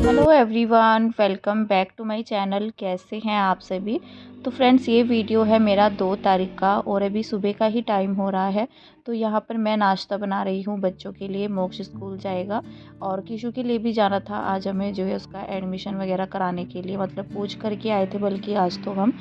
Hello everyone, welcome back to my channel. कैसे हैं आप सभी। तो फ्रेंड्स, ये वीडियो है मेरा 2 तारीख का और अभी सुबह का ही टाइम हो रहा है। तो यहाँ पर मैं नाश्ता बना रही हूँ बच्चों के लिए। मोक्ष स्कूल जाएगा और किशु के लिए भी जाना था। आज हमें जो है उसका एडमिशन वगैरह कराने के लिए मतलब पूछ करके आए थे, बल्कि आज तो हम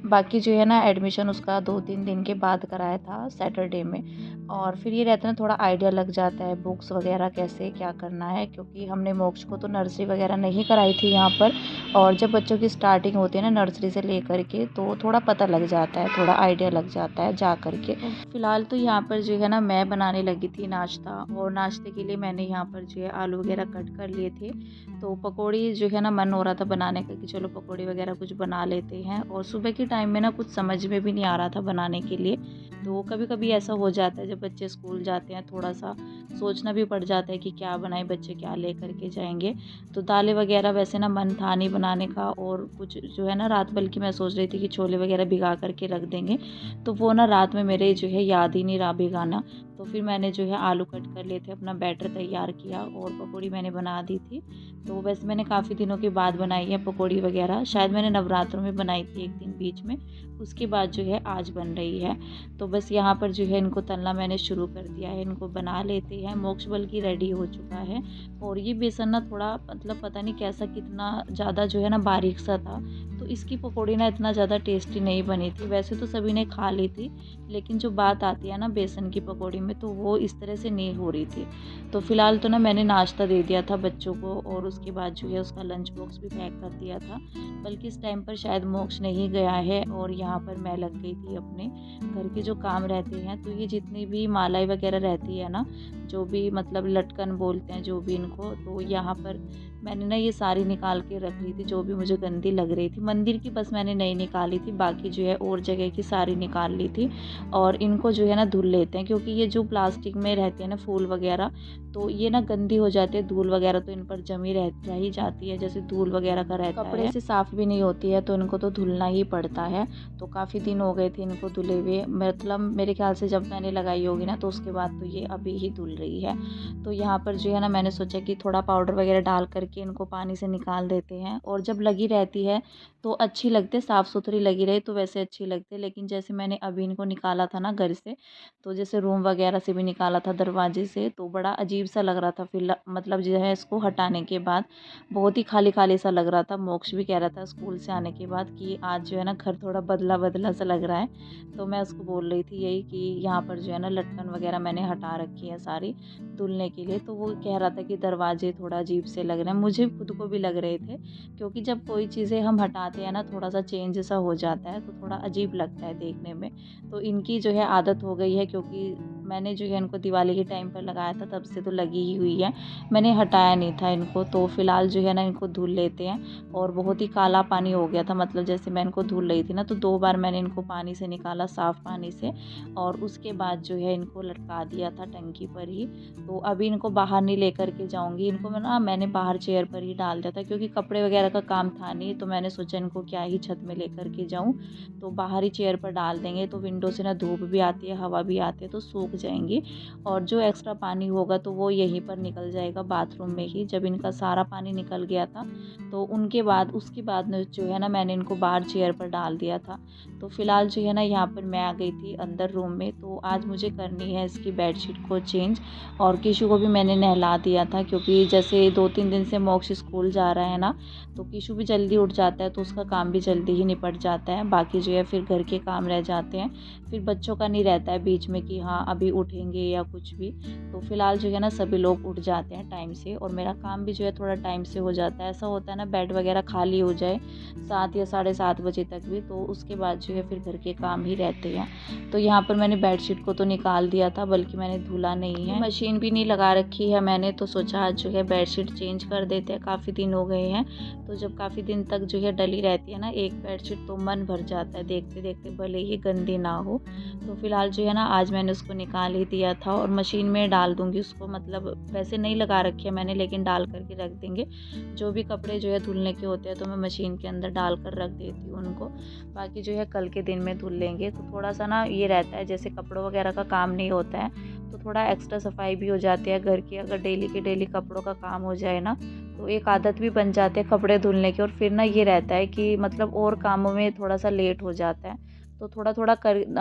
बाकी जो है ना एडमिशन उसका 2-3 दिन के बाद कराया था सैटरडे में। और फिर ये रहता है ना, थोड़ा आइडिया लग जाता है बुक्स वगैरह कैसे क्या करना है, क्योंकि हमने मोक्ष को तो नर्सरी वगैरह नहीं कराई थी यहाँ पर। और जब बच्चों की स्टार्टिंग होती है ना नर्सरी से लेकर के, तो थोड़ा पता लग जाता है, थोड़ा आइडिया लग जाता है जा कर के। फ़िलहाल तो यहाँ पर जो है ना मैं बनाने लगी थी नाश्ता, और नाश्ते के लिए मैंने यहाँ पर जो है आलू वगैरह कट कर लिए थे। तो पकौड़ी जो है ना मन हो रहा था बनाने का कि चलो पकौड़ी वगैरह कुछ बना लेते हैं। और सुबह के टाइम में ना कुछ समझ में भी नहीं आ रहा था बनाने के लिए। तो कभी कभी ऐसा हो जाता है जब बच्चे स्कूल जाते हैं, थोड़ा सा सोचना भी पड़ जाता है कि क्या बनाएं, बच्चे क्या ले करके जाएंगे। तो दालें वगैरह वैसे ना मन था नहीं बनाने का, और कुछ जो है ना रात, बल्कि मैं सोच रही थी कि छोले वगैरह भिगा करके रख देंगे, तो वो ना रात में मेरे जो है याद ही नहीं रहा भिगाना। तो फिर मैंने जो है आलू कट कर लिए थे, अपना बैटर तैयार किया और पकौड़ी मैंने बना दी थी। तो वैसे मैंने काफ़ी दिनों के बाद बनाई है पकौड़ी वगैरह, शायद मैंने नवरात्रों में बनाई थी एक दिन बीच में, उसके बाद जो है आज बन रही है। तो बस यहाँ पर जो है इनको तलना मैंने शुरू कर दिया है, इनको बना लेते हैं। मोक्ष बल्कि रेडी हो चुका है। और ये बेसन ना थोड़ा मतलब पता नहीं कैसा, कितना ज़्यादा जो है ना बारीक सा था, तो इसकी पकौड़ी ना इतना ज़्यादा टेस्टी नहीं बनी थी। वैसे तो सभी ने खा ली थी, लेकिन जो बात आती है ना बेसन की पकौड़ी में, तो वो इस तरह से नहीं हो रही थी। तो फ़िलहाल तो ना मैंने नाश्ता दे दिया था बच्चों को, और उसके बाद जो है उसका लंच बॉक्स भी पैक कर दिया था। बल्कि इस टाइम पर शायद मोक्ष नहीं गया है, और यहाँ पर मैं लग गई थी अपने घर के जो काम रहते हैं। तो ये जितनी भी मालाएं वगैरह रहती है ना, जो भी मतलब लटकन बोलते हैं जो भी इनको, तो यहाँ पर मैंने ना ये सारी निकाल के रख ली थी, जो भी मुझे गंदी लग रही थी। मंदिर की बस मैंने नहीं निकाली थी, बाकी जो है और जगह की सारी निकाल ली थी। और इनको जो है ना धुल लेते हैं, क्योंकि ये जो प्लास्टिक में रहते हैं ना फूल वगैरह, तो ये ना गंदी हो जाती है। धूल वगैरह तो इन पर जमी रह ही जाती है, जैसे धूल वगैरह का रहता है, कपड़े से साफ़ भी नहीं होती है, तो इनको तो धुलना ही पड़ता है। तो काफ़ी दिन हो गए थे इनको धुले हुए, मतलब मेरे ख्याल से जब मैंने लगाई होगी ना, तो उसके बाद तो ये अभी ही धुल रही है। तो यहाँ पर जो है ना मैंने सोचा कि थोड़ा पाउडर वगैरह डाल करके इनको पानी से निकाल देते हैं। और जब लगी रहती है तो अच्छी लगती है, साफ़ सुथरी लगी रहे तो वैसे अच्छी लगती है। लेकिन जैसे मैंने अभी इनको निकाला था ना घर से, तो जैसे रूम वगैरह से भी निकाला था दरवाजे से, तो बड़ा अजीब सा लग रहा था। फिर मतलब जो है इसको हटाने के बाद बहुत ही खाली खाली सा लग रहा था। मोक्ष भी कह रहा था स्कूल से आने के बाद कि आज जो है ना घर थोड़ा बदला बदला सा लग रहा है। तो मैं उसको बोल रही थी यही कि यहाँ पर जो है ना लटकन वगैरह मैंने हटा रखी है सारी धुलने के लिए। तो वो कह रहा था कि दरवाजे थोड़ा अजीब से लग रहे हैं, मुझे खुद को भी लग रहे थे, क्योंकि जब कोई चीज़ें हम हटाते हैं ना थोड़ा सा चेंज सा हो जाता है, तो थोड़ा अजीब लगता है देखने में। तो इनकी जो है आदत हो गई है, क्योंकि मैंने जो है इनको दिवाली के टाइम पर लगाया था, तब से तो लगी ही हुई है, मैंने हटाया नहीं था इनको। तो फ़िलहाल जो है ना इनको धुल लेते हैं। और बहुत ही काला पानी हो गया था, मतलब जैसे मैं इनको धुल रही थी ना, तो 2 बार मैंने इनको पानी से निकाला, साफ़ पानी से, और उसके बाद जो है इनको लटका दिया था टंकी पर ही। तो अभी इनको बाहर नहीं लेकर के जाऊंगी, इनको मैंने बाहर चेयर पर ही डाल दिया था, क्योंकि कपड़े वगैरह का काम था नहीं, तो मैंने सोचा इनको क्या ही छत में लेकर के जाऊं, तो बाहर ही चेयर पर डाल देंगे। तो विंडो से ना धूप भी आती है, हवा भी आती है, तो सूख जाएंगी। और जो एक्स्ट्रा पानी होगा तो वो यहीं पर निकल जाएगा बाथरूम में ही। जब इनका सारा पानी निकल गया था, तो उसके बाद जो है ना मैंने इनको बाहर चेयर पर डाल दिया था। तो फ़िलहाल जो है ना यहाँ पर मैं आ गई थी अंदर रूम में। तो आज मुझे करनी है इसकी बेडशीट को चेंज, और किशु को भी मैंने नहला दिया था, क्योंकि जैसे 2-3 दिन से मोक्ष स्कूल जा रहा है ना, तो किशु भी जल्दी उठ जाता है, तो उसका काम भी जल्दी ही निपट जाता है। बाकी जो है फिर घर के काम रह जाते हैं, फिर बच्चों का नहीं रहता है बीच में कि हाँ अभी उठेंगे या कुछ भी। तो फ़िलहाल जो है ना सभी लोग उठ जाते हैं टाइम से, और मेरा काम भी जो है थोड़ा टाइम से हो जाता है। ऐसा होता है ना बेड वगैरह खाली हो जाए 7 या 7:30 बजे तक भी, तो उसके बाद जो है फिर घर के काम ही रहते हैं। तो यहाँ पर मैंने बेडशीट को तो निकाल दिया था, बल्कि मैंने धुला नहीं है, मशीन भी नहीं लगा रखी है मैंने। तो सोचा आज जो है बेडशीट चेंज कर देते हैं, काफ़ी दिन हो गए हैं। तो जब काफ़ी दिन तक जो है डली रहती है ना एक बेडशीट, तो मन भर जाता है देखते देखते, भले ही गंदी ना हो। तो फिलहाल जो है ना आज मैंने उसको निकाल निकाल ही दिया था और मशीन में डाल दूँगी उसको, मतलब वैसे नहीं लगा रखी है मैंने, लेकिन डाल कर के रख देंगे। जो भी कपड़े जो है धुलने के होते हैं तो मैं मशीन के अंदर डाल कर रख देती हूँ उनको। बाकी जो है कल के दिन में धुल लेंगे। तो थोड़ा-सा ना ये रहता है, जैसे कपड़ों वगैरह का काम नहीं होता है तो थोड़ा एक्स्ट्रा सफाई भी हो जाती है घर की। अगर डेली के डेली कपड़ों का काम हो जाए ना तो एक आदत भी बन जाती है कपड़े धुलने की, और फिर ना ये रहता है कि मतलब और कामों में थोड़ा-सा लेट हो जाता है। तो थोड़ा-थोड़ा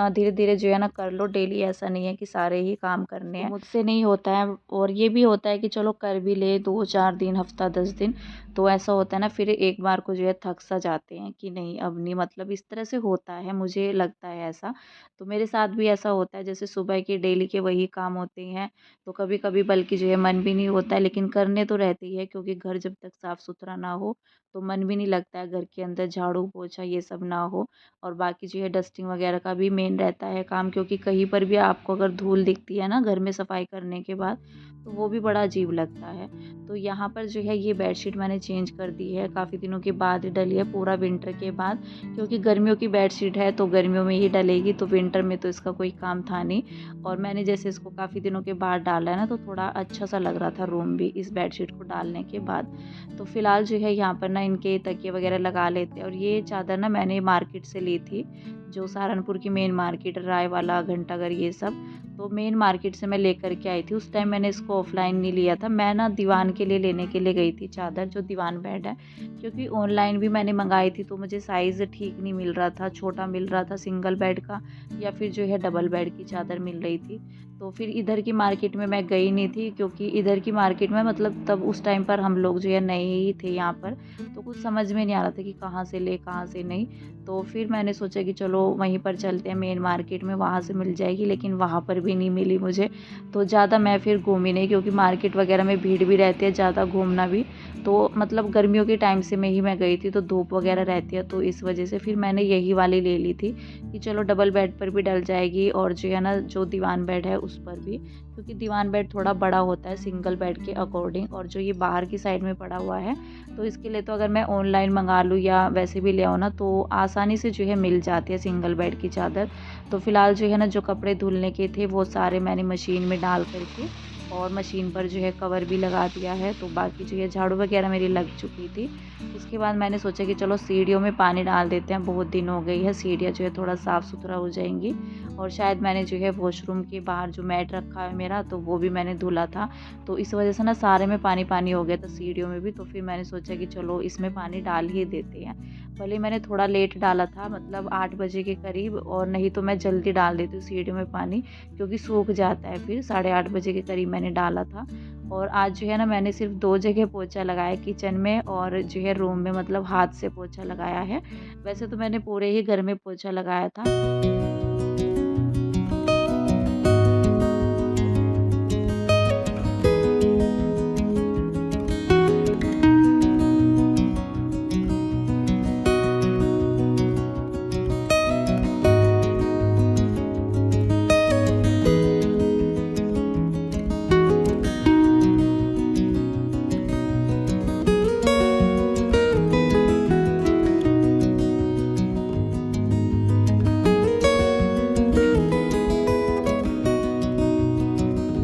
धीरे-धीरे जो है ना कर लो डेली, ऐसा नहीं है कि सारे ही काम करने हैं। मुझसे नहीं होता है, और ये भी होता है कि चलो कर भी ले 2-4 दिन, हफ्ता 10 दिन, तो ऐसा होता है ना फिर एक बार को जो है थक सा जाते हैं कि नहीं अब नहीं, मतलब इस तरह से होता है, मुझे लगता है ऐसा। तो मेरे साथ भी ऐसा होता है, जैसे सुबह के डेली के वही काम होते हैं तो कभी-कभी बल्कि जो है मन भी नहीं होता है, लेकिन करने तो रहते ही है, क्योंकि घर जब तक साफ-सुथरा ना हो तो मन भी नहीं लगता है, घर के अंदर झाड़ू पोछा ये सब ना हो। और बाकी जो है डस्टिंग वगैरह का भी मेन रहता है काम, क्योंकि कहीं पर भी आपको अगर धूल दिखती है ना घर में सफाई करने के बाद तो वो भी बड़ा अजीब लगता है। तो यहाँ पर जो है ये बेडशीट मैंने चेंज कर दी है, काफ़ी दिनों के बाद ही डली है, पूरा विंटर के बाद, क्योंकि गर्मियों की बेडशीट है तो गर्मियों में ही डलेगी, तो विंटर में तो इसका कोई काम था नहीं। और मैंने जैसे इसको काफ़ी दिनों के बाद डाला है ना तो थोड़ा अच्छा सा लग रहा था रूम भी इस बेडशीट को डालने के बाद। तो फ़िलहाल जो है यहाँ पर ना इनके तकिए वगैरह लगा लेते हैं। और ये चादर ना मैंने मार्केट से ली थी, जो सहारनपुर की मेन मार्केट, राय वाला, घंटाघर ये सब, तो मेन मार्केट से मैं लेकर के आई थी। उस टाइम मैंने इसको ऑफ़लाइन नहीं लिया था, मैं ना दीवान के लिए लेने के लिए गई थी चादर, जो दीवान बेड है, क्योंकि ऑनलाइन भी मैंने मंगाई थी तो मुझे साइज़ ठीक नहीं मिल रहा था, छोटा मिल रहा था सिंगल बेड का, या फिर जो है डबल बेड की चादर मिल रही थी। तो फिर इधर की मार्केट में मैं गई नहीं थी, क्योंकि इधर की मार्केट में मतलब तब उस टाइम पर हम लोग जो है नए ही थे यहाँ पर, तो कुछ समझ में नहीं आ रहा था कि कहाँ से ले कहाँ से नहीं। तो फिर मैंने सोचा कि चलो वहीं पर चलते हैं मेन मार्केट में, वहाँ से मिल जाएगी, लेकिन वहाँ पर भी नहीं मिली मुझे। तो ज़्यादा मैं फिर घूमी नहीं, क्योंकि मार्केट वगैरह में भीड़ भी रहती है, ज़्यादा घूमना भी, तो मतलब गर्मियों के टाइम से में ही मैं गई थी तो धूप वगैरह रहती है, तो इस वजह से फिर मैंने यही वाली ले ली थी कि चलो डबल बेड पर भी डल जाएगी, और जो है ना जो दीवान बेड है उस पर भी, क्योंकि दीवान बेड थोड़ा बड़ा होता है सिंगल बेड के अकॉर्डिंग, और जो ये बाहर की साइड में पड़ा हुआ है तो इसके लिए तो अगर मैं ऑनलाइन मंगा लूँ या वैसे भी ले आऊँ ना तो आसानी से जो है मिल जाती है सिंगल बेड की चादर। तो फ़िलहाल जो है ना जो कपड़े धुलने के थे वो सारे मैंने मशीन में डाल करके और मशीन पर जो है कवर भी लगा दिया है। तो बाकी जो है झाड़ू वगैरह मेरी लग चुकी थी। उसके बाद मैंने सोचा कि चलो सीढ़ियों में पानी डाल देते हैं, बहुत दिन हो गई है, सीढ़ियाँ जो है थोड़ा साफ़ सुथरा हो जाएंगी। और शायद मैंने जो है वॉशरूम के बाहर जो मैट रखा है मेरा तो वो भी मैंने धुला था, तो इस वजह से ना सारे में पानी पानी हो गया था सीढ़ियों में भी। तो फिर मैंने सोचा कि चलो इसमें पानी डाल ही देते हैं। भले मैंने थोड़ा लेट डाला था, मतलब 8 बजे के करीब, और नहीं तो मैं जल्दी डाल देती हूँ सीढ़ियों में पानी, क्योंकि सूख जाता है फिर। 8:30 बजे के करीब मैंने डाला था। और आज जो है ना मैंने सिर्फ 2 जगह पोछा लगाया, किचन में और जो है रूम में, मतलब हाथ से पोछा लगाया है। वैसे तो मैंने पूरे ही घर में पोछा लगाया था।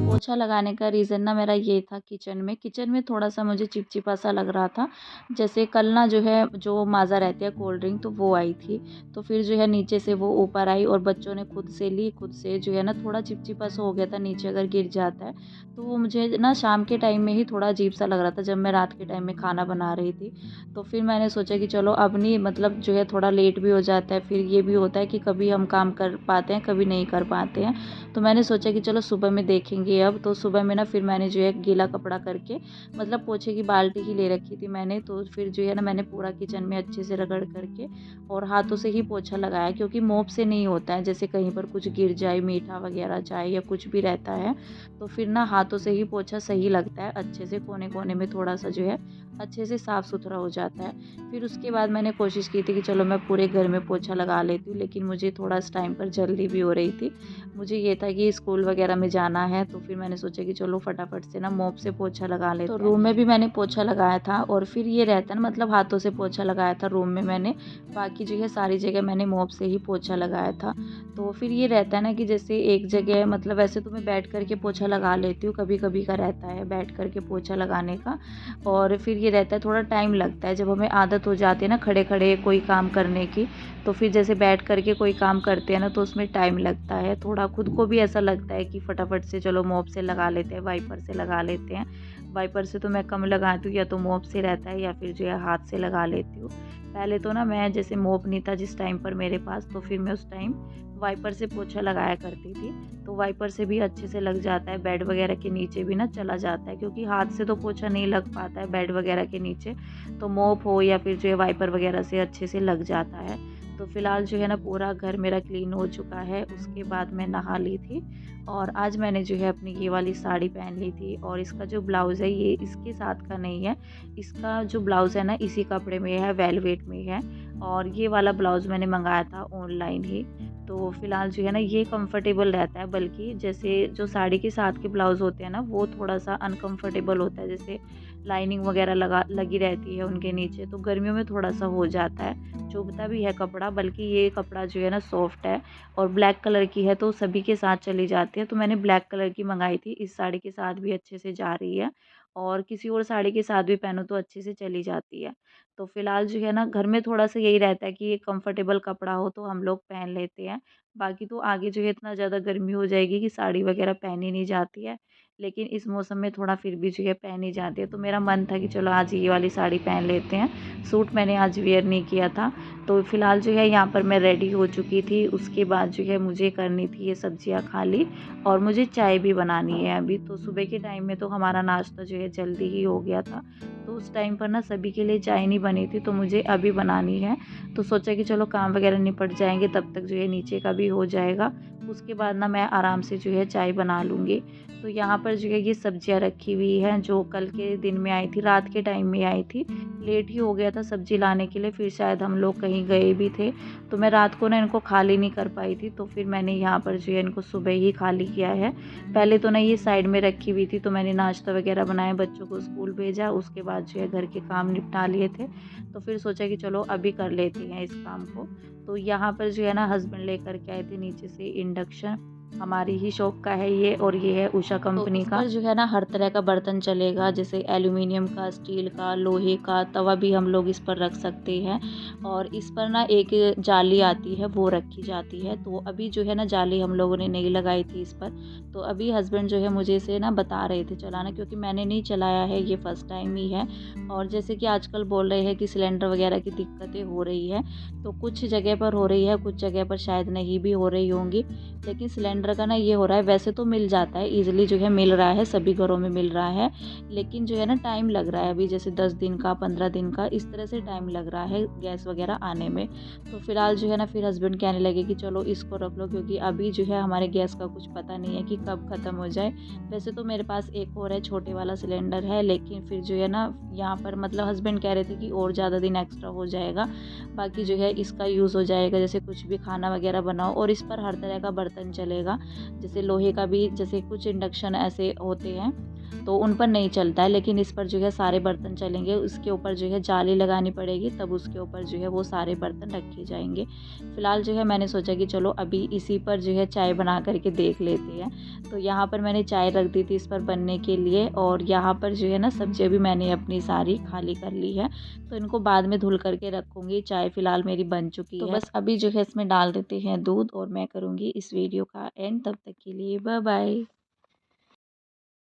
पोछा लगाने का रीज़न ना मेरा ये था, किचन में थोड़ा-सा मुझे चिपचिपा सा लग रहा था। जैसे कल ना जो है जो माज़ा रहती है कोल्ड ड्रिंक तो वो आई थी, तो फिर जो है नीचे से वो ऊपर आई और बच्चों ने खुद से ली, खुद से जो है ना थोड़ा चिपचिपा सा हो गया था, नीचे अगर गिर जाता है। तो वो मुझे ना शाम के टाइम में ही थोड़ा अजीब सा लग रहा था, जब मैं रात के टाइम में खाना बना रही थी। तो फिर मैंने सोचा कि चलो अब नहीं, मतलब जो है थोड़ा लेट भी हो जाता है, फिर ये भी होता है कि कभी हम काम कर पाते हैं, कभी नहीं कर पाते हैं। तो मैंने सोचा कि चलो सुबह में देखेंगे अब। तो सुबह में ना फिर मैंने जो है गीला कपड़ा करके, मतलब पोछे की बाल्टी ही ले रखी थी मैंने, तो फिर जो है ना मैंने पूरा किचन में अच्छे से रगड़ करके और हाथों से ही पोछा लगाया, क्योंकि मोप से नहीं होता है, जैसे कहीं पर कुछ गिर जाए, मीठा वगैरह चाय या कुछ भी रहता है, तो फिर ना हाथों से ही पोछा सही लगता है, अच्छे से कोने कोने में थोड़ा सा जो है अच्छे से साफ़ सुथरा हो जाता है। फिर उसके बाद मैंने कोशिश की थी कि चलो मैं पूरे घर में पोछा लगा लेती हूँ, लेकिन मुझे थोड़ा इस टाइम पर जल्दी भी हो रही थी। मुझे ये था कि स्कूल वगैरह में जाना है, तो फिर मैंने सोचा कि चलो फटाफट से ना मोप से पोछा लगा लेते हैं। तो रूम में भी मैंने पोछा लगाया था, और फिर ये रहता है ना, मतलब हाथों से पोछा लगाया था रूम में मैंने, बाकी जो है सारी जगह मैंने मॉप से ही पोछा लगाया था। तो फिर ये रहता है ना कि जैसे एक जगह मतलब वैसे तो मैं बैठ कर के पोछा लगा लेती हूँ, कभी-कभी का रहता है बैठ कर के पोछा लगाने का। और फिर ये रहता है थोड़ा टाइम लगता है, जब हमें आदत हो जाती है ना खड़े-खड़े कोई काम करने की, तो फिर जैसे बैठ कर के कोई काम करते हैं ना तो उसमें टाइम लगता है। थोड़ा खुद को भी ऐसा लगता है कि फटाफट से चलो मॉप से लगा लेते हैं, वाइपर से लगा लेते हैं। वाइपर से तो मैं कम लगाती हूँ, या तो मॉप से रहता है या फिर जो है हाथ से लगा लेती हूँ। पहले तो ना मैं जैसे मॉप नहीं था जिस टाइम पर मेरे पास, तो फिर मैं उस टाइम वाइपर से पोछा लगाया करती थी। तो वाइपर से भी अच्छे से लग जाता है, बेड वगैरह के नीचे भी ना चला जाता है, क्योंकि हाथ से तो पोछा नहीं लग पाता है बेड वगैरह के नीचे। तो मॉप हो या फिर जो है वाइपर वगैरह से अच्छे से लग जाता है। तो फ़िलहाल जो है ना पूरा घर मेरा क्लीन हो चुका है। उसके बाद मैं नहा ली थी और आज मैंने जो है अपनी ये वाली साड़ी पहन ली थी, और इसका जो ब्लाउज़ है ये इसके साथ का नहीं है। इसका जो ब्लाउज़ है ना इसी कपड़े में है, वेलवेट में है, और ये वाला ब्लाउज़ मैंने मँगाया था ऑनलाइन ही। तो फ़िलहाल जो है ना ये कंफर्टेबल रहता है, बल्कि जैसे जो साड़ी के साथ के ब्लाउज़ होते हैं ना वो थोड़ा-सा अनकंफर्टेबल होता है, जैसे लाइनिंग वगैरह लगी रहती है उनके नीचे, तो गर्मियों में थोड़ा-सा हो जाता है। चुभता भी है कपड़ा, बल्कि ये कपड़ा जो है ना सॉफ्ट है और ब्लैक कलर की है तो सभी के साथ चली जाती है। तो मैंने ब्लैक कलर की मँगाई थी, इस साड़ी के साथ भी अच्छे से जा रही है, और किसी और साड़ी के साथ भी पहनो तो अच्छे से चली जाती है। तो फ़िलहाल जो है ना घर में थोड़ा-सा यही रहता है कि ये कंफर्टेबल कपड़ा हो तो हम लोग पहन लेते हैं। बाकी तो आगे जो है इतना ज़्यादा गर्मी हो जाएगी कि साड़ी वगैरह पहनी नहीं जाती है। लेकिन इस मौसम में थोड़ा फिर भी जो है पहनी जाती है। तो मेरा मन था कि चलो आज ये वाली साड़ी पहन लेते हैं। सूट मैंने आज वियर नहीं किया था। तो फ़िलहाल जो है यहाँ पर मैं रेडी हो चुकी थी। उसके बाद जो है मुझे करनी थी ये सब्जियाँ खाली, और मुझे चाय भी बनानी है अभी। तो सुबह के टाइम में तो हमारा नाश्ता जो है जल्दी ही हो गया था। तो उस टाइम पर ना सभी के लिए चाय नहीं बनी थी, तो मुझे अभी बनानी है। तो सोचा कि चलो काम वगैरह निपट जाएँगे, तब तक जो है नीचे का भी हो जाएगा। उसके बाद ना मैं आराम से जो है चाय बना लूँगी। तो यहाँ पर जो है ये सब्जियाँ रखी हुई हैं जो कल के दिन में आई थी, रात के टाइम में आई थी। लेट ही हो गया था सब्ज़ी लाने के लिए, फिर शायद हम लोग कहीं गए भी थे। तो मैं रात को ना इनको खाली नहीं कर पाई थी, तो फिर मैंने यहाँ पर जो है इनको सुबह ही खाली किया है। पहले तो ना ये साइड में रखी हुई थी, तो मैंने नाश्ता वगैरह बनाया, बच्चों को स्कूल भेजा, उसके बाद जो है घर के काम निपटा लिए थे। तो फिर सोचा कि चलो अभी कर लेते हैं इस काम को। तो यहाँ पर जो है ना हस्बैंड लेकर के आए थे नीचे से इंडक्शन, हमारी ही शॉप का है ये, और ये है उषा तो कंपनी इस का। पर जो है ना हर तरह का बर्तन चलेगा, जैसे एल्युमिनियम का, स्टील का, लोहे का तवा भी हम लोग इस पर रख सकते हैं। और इस पर ना एक जाली आती है वो रखी जाती है। तो अभी जो है ना जाली हम लोगों ने नहीं लगाई थी इस पर। तो अभी हस्बैंड जो है मुझे इसे ना बता रहे थे चलाना, क्योंकि मैंने नहीं चलाया है, ये फर्स्ट टाइम ही है। और जैसे कि आजकल बोल रहे हैं कि सिलेंडर वगैरह की दिक्कतें हो रही है, तो कुछ जगह पर हो रही है, कुछ जगह पर शायद नहीं भी हो रही होंगी। लेकिन सिलेंडर का ना ये हो रहा है, वैसे तो मिल जाता है ईज़िली, जो है मिल रहा है, सभी घरों में मिल रहा है। लेकिन जो है ना टाइम लग रहा है अभी, जैसे 10 दिन का, 15 दिन का, इस तरह से टाइम लग रहा है गैस वगैरह आने में। तो फिलहाल जो है ना फिर हस्बैंड कहने लगे कि चलो इसको रख लो, क्योंकि अभी जो है हमारे गैस का कुछ पता नहीं है कि कब ख़त्म हो जाए। वैसे तो मेरे पास एक और है, छोटे वाला सिलेंडर है, लेकिन फिर जो है ना यहाँ पर मतलब हस्बैंड कह रहे थे कि और ज़्यादा दिन एक्स्ट्रा हो जाएगा, बाकी जो है इसका यूज़ हो जाएगा, जैसे कुछ भी खाना वगैरह बनाओ। और इस पर हर तरह का बर्तन चलेगा, जैसे लोहे का भी, जैसे कुछ इंडक्शन ऐसे होते हैं तो उन पर नहीं चलता है, लेकिन इस पर जो है सारे बर्तन चलेंगे। उसके ऊपर जो है जाली लगानी पड़ेगी, तब उसके ऊपर जो है वो सारे बर्तन रखे जाएंगे। फ़िलहाल जो है मैंने सोचा कि चलो अभी इसी पर जो है चाय बना करके देख लेते हैं। तो यहाँ पर मैंने चाय रख दी थी इस पर बनने के लिए, और यहाँ पर जो है ना सब्जियाँ भी मैंने अपनी सारी खाली कर ली है, तो इनको बाद में धुल करके रखूँगी। चाय फ़िलहाल मेरी बन चुकी है, तो बस अभी जो है इसमें डाल देते हैं दूध, और मैं करूँगी इस वीडियो का एंड। तब तक के लिए बाय बाय।